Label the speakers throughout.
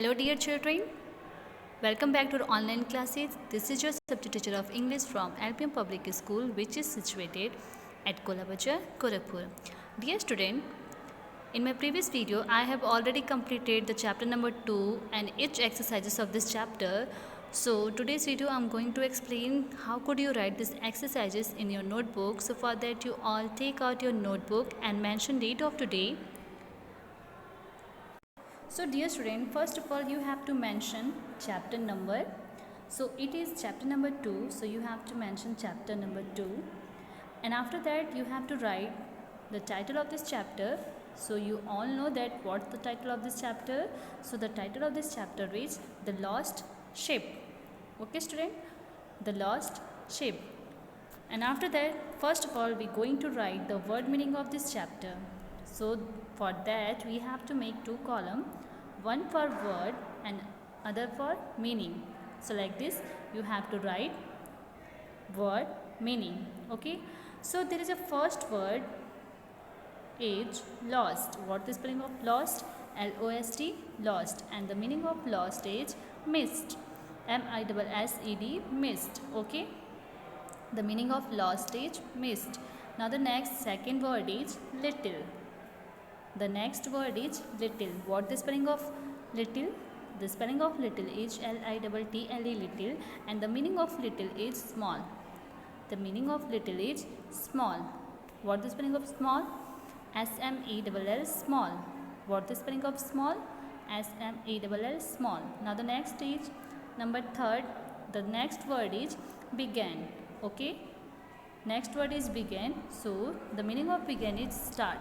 Speaker 1: Hello dear children, welcome back to our online classes. This is your subject teacher of English from LPM Public School which is situated at Kolabachar, Gorakhpur. Dear student, in my previous video I have already completed the chapter number 2 and each exercises of this chapter. So today's video I am going to explain how could you write these exercises in your notebook. So for that you all take out your notebook and mention date of today. So dear student, first of all you have to mention chapter number. So it is chapter number 2, so you have to mention chapter number 2. And after that you have to write the title of this chapter. So you all know that what's the title of this chapter. So the title of this chapter is The Lost Ship. Okay student, The Lost Ship. And after that, first of all, we're going to write the word meaning of this chapter. So for that, we have to make two columns, one for word and other for meaning. So like this, you have to write word meaning. Okay. So there is a first word is lost. What is the spelling of lost? L-O-S-T, lost. And the meaning of lost is missed. M-I-S-S-E-D, missed. Okay. The meaning of lost is missed. Now the next second word is little. The next word is little. What the spelling of little? The spelling of little is L-I-T-T-L-E, little, and the meaning of little is small. The meaning of little is small. What the spelling of small? S-M-E-L-L, small. What the spelling of small? S-M-E-L-L, small. Now the next is number third. The next word is began. Okay, next word is began. So the meaning of began is start.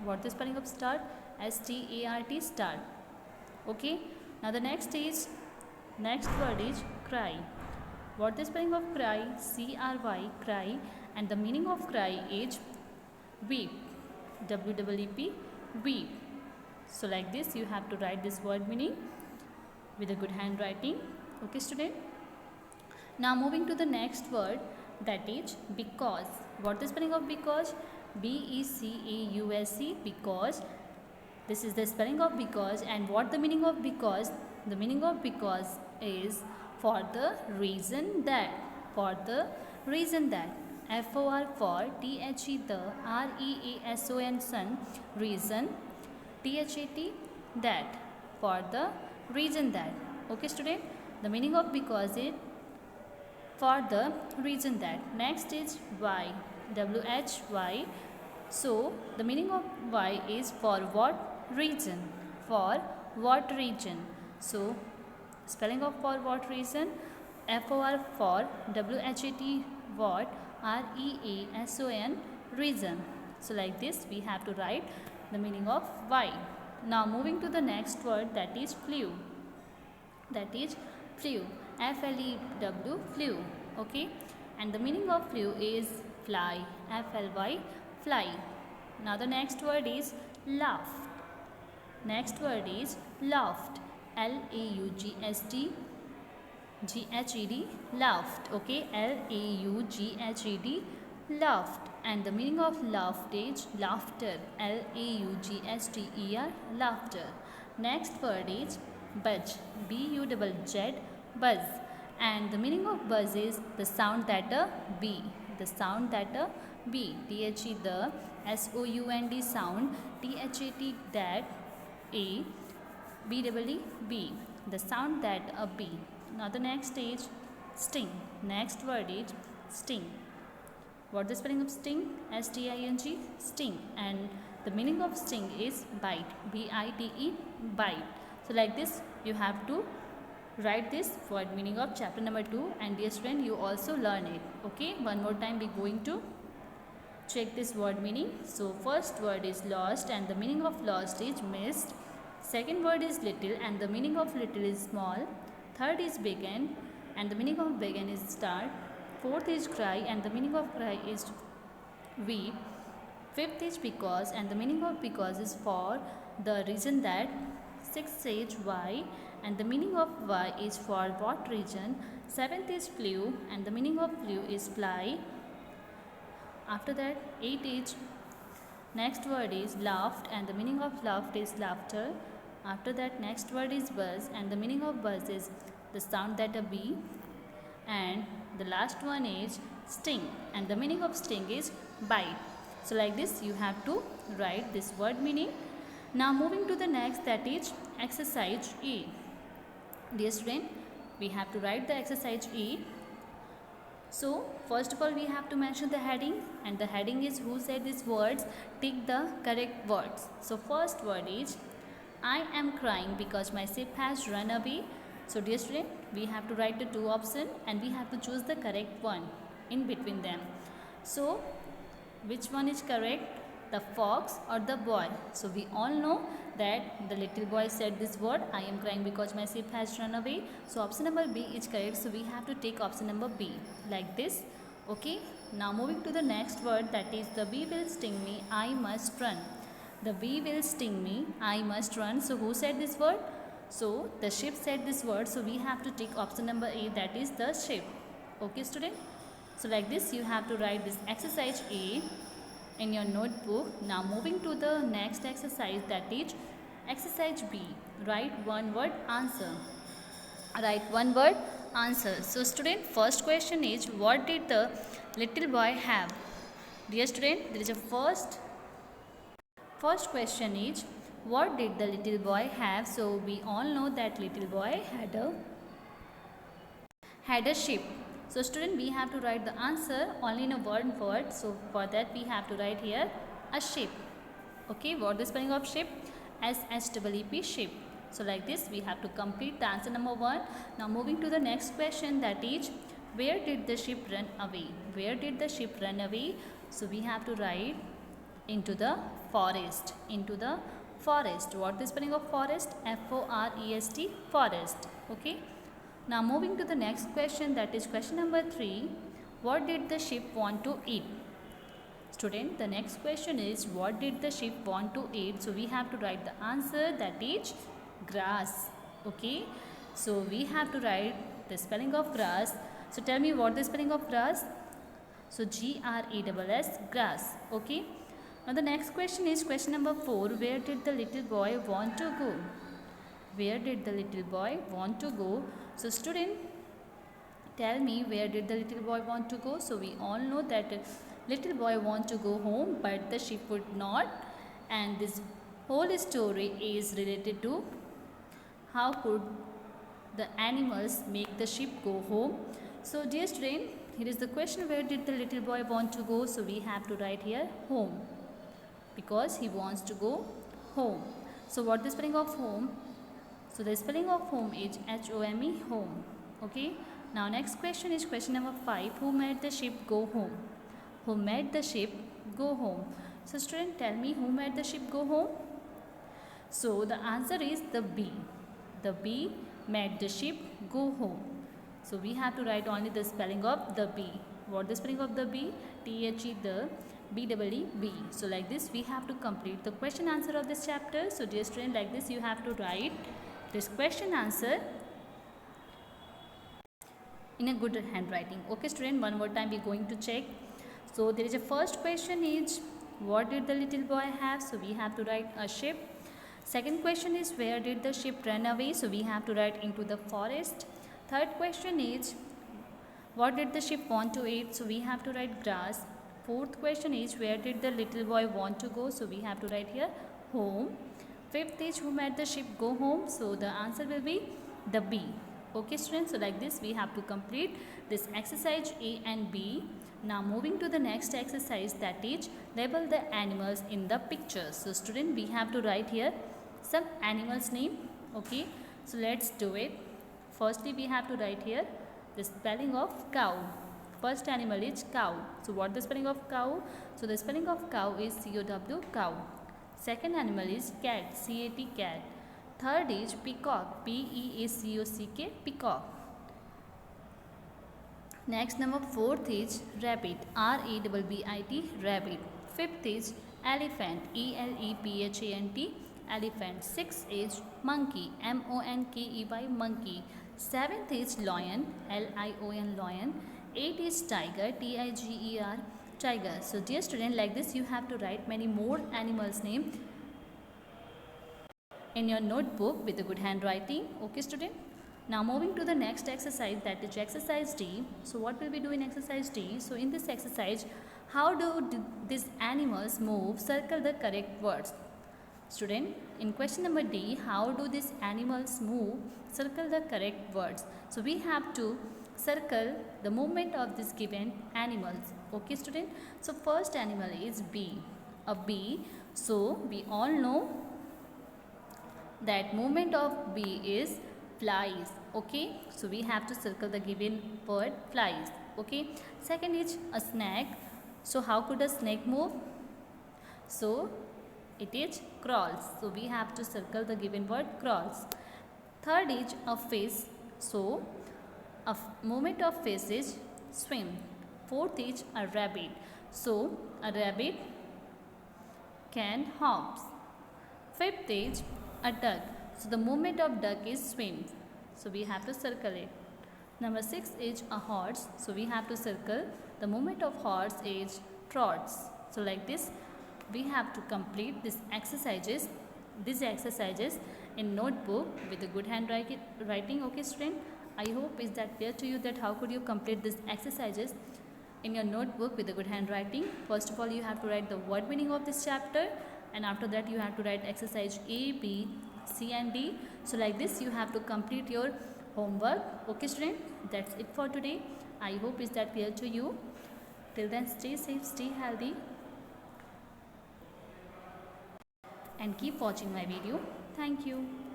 Speaker 1: What the spelling of start? S-T-A-R-T, start. Okay, now the next word is cry. What the spelling of cry? C-R-Y, cry, and the meaning of cry is weep. W-E-E-P, weep. So like this you have to write this word meaning with a good handwriting. Okay student, now moving to the next word, that is because. What is the spelling of because? B-E-C-A-U-S-E, because. This is the spelling of because. And what the meaning of because? The meaning of because is for the reason that. For the reason that. F-O-R, for, T-H-E, the, R-E-A-S-O-N, son, reason, T-H-A-T, that, for the reason that. Okay student, the meaning of because is for the reason that. Next is why. W-H-Y. So the meaning of why is for what reason. For what reason. So spelling of for what reason? F-O-R, for, W-H-A-T, what, R-E-A-S-O-N, reason. So like this we have to write the meaning of why. Now moving to the next word, that is flew. That is flew. F-L-E-W, flew. Okay, and the meaning of flew is fly. F-L-Y, fly. Now the next word is laugh. Next word is laughed. L-A-U-G-S-T, G-H-E-D, laughed. Okay, L-A-U-G-H-E-D, laughed. And the meaning of laughed is laughter. L-A-U-G-S-T-E-R, laughter. Next word is buzz. B-U-Z-Z, buzz. And the meaning of buzz is the sound that a bee. The sound that a bee. T-H-E, the, S-O-U-N-D, sound, T-H-A-T, that, A, B-E-E, bee. The sound that a bee. Now the next is sting. Next word is sting. What the spelling of sting? S-T-I-N-G, sting. And the meaning of sting is bite. B-I-T-E, bite. So like this you have to write this word meaning of chapter number 2, and dear student, you also learn it. Okay, one more time we're going to check this word meaning. So first word is lost, and the meaning of lost is missed. Second word is little, and the meaning of little is small. Third is began, and the meaning of began is start. Fourth is cry, and the meaning of cry is weep. Fifth is because, and the meaning of because is for the reason that. Sixth is why, and the meaning of why is for what reason. Seventh is flew, and the meaning of flew is fly. After that, 8 is next word is laughed, and the meaning of laughed is laughter. After that, next word is buzz, and the meaning of buzz is the sound that a bee. And the last one is sting, and the meaning of sting is bite. So like this you have to write this word meaning. Now moving to the next, that is exercise E. Dear student, we have to write the exercise E. So first of all we have to mention the heading, and the heading is who said these words, tick the correct words. So first word is I am crying because my ship has run away. So dear student, we have to write the two options and we have to choose the correct one in between them. So which one is correct, the fox or the boy? So we all know that the little boy said this word, I am crying because my ship has run away. So option number B is correct. So we have to take option number B like this. Okay, now moving to the next word, that is the bee will sting me, I must run. The bee will sting me, I must run. So who said this word? So the ship said this word. So we have to take option number A, that is the ship. Okay student. So like this you have to write this exercise A in your notebook. Now moving to the next exercise, that is exercise B. Write one word answer. Write one word answer. So student, first question is what did the little boy have? Dear student, there is a first question is what did the little boy have? So we all know that little boy had a sheep. So student, we have to write the answer only in a one word. So for that we have to write here a sheep. Okay, what is the spelling of sheep? S-H-E-E-P, sheep. So like this we have to complete the answer number 1. Now moving to the next question, that is where did the sheep run away? Where did the sheep run away? So we have to write into the forest. Into the forest. What is the spelling of forest? F-O-R-E-S-T, forest. Okay. Now moving to the next question, that is question number 3. What did the sheep want to eat? Student, the next question is what did the sheep want to eat? So we have to write the answer, that is grass. Okay. So we have to write the spelling of grass. So tell me what the spelling of grass? So G-R-A-S-S, grass. Okay. Now the next question is question number 4. Where did the little boy want to go? Where did the little boy want to go? So student, tell me where did the little boy want to go? So we all know that little boy want to go home, but the sheep would not. And this whole story is related to how could the animals make the sheep go home. So dear student, here is the question, where did the little boy want to go? So we have to write here home, because he wants to go home. So what is the spelling of home? So the spelling of home is H-O-M-E, home. Okay. Now next question is question number 5. Who made the sheep go home? Who made the sheep go home? So student, tell me who made the sheep go home? So the answer is the bee. The bee made the sheep go home. So we have to write only the spelling of the bee. What is the spelling of the bee? T-H-E, the B-E-E-B. So like this we have to complete the question answer of this chapter. So dear student, like this you have to write this question answer in a good handwriting. Okay student, one more time we are going to check. So there is a first question is what did the little boy have? So we have to write a sheep. Second question is where did the sheep run away? So we have to write into the forest. Third question is what did the sheep want to eat? So we have to write grass. Fourth question is where did the little boy want to go? So we have to write here home. Fifth is who made the sheep go home? So the answer will be the bee. Okay students, so like this we have to complete this exercise A and B. Now moving to the next exercise, that is label the animals in the picture. So student, we have to write here some animals name. Okay, so let's do it. Firstly we have to write here the spelling of cow. First animal is cow. So what is the spelling of cow? So the spelling of cow is C-O-W, cow. Second animal is cat, C-A-T, cat. Third is peacock, P-E-A-C-O-C-K, peacock. Next number 4th is rabbit, R-A-B-B-I-T, rabbit. 5th is elephant, E-L-E-P-H-A-N-T, elephant. 6th is monkey, M-O-N-K-E-Y, monkey. 7th is lion, L-I-O-N, lion. 8th is tiger, T-I-G-E-R, tiger. So dear student, like this you have to write many more animals name in your notebook with a good handwriting. Okay student. Now moving to the next exercise, that is exercise D. So what will we do in exercise D? So in this exercise, how do these animals move? Circle the correct words. Student, in question number D, how do these animals move? Circle the correct words. So we have to circle the movement of these given animals. Okay student. So first animal is bee. A bee. So we all know that movement of bee is flies. Okay, so we have to circle the given word flies. Okay, second is a snake. So how could a snake move? So it is crawls. So we have to circle the given word crawls. Third is a fish. So a movement of fish is swim. Fourth is a rabbit. So a rabbit can hops. Fifth is a duck. So the movement of duck is swim. So we have to circle it. Number 6 is a horse. So we have to circle the movement of horse is trots. So like this we have to complete these exercises in notebook with a good handwriting. Okay student, I hope is that clear to you that how could you complete these exercises in your notebook with a good handwriting. First of all, you have to write the word meaning of this chapter, and after that you have to write exercise A, B, C and D. So like this you have to complete your homework. Okay student, that's it for today. I hope is that clear to you. Till then, stay safe, stay healthy, and keep watching my video. Thank you.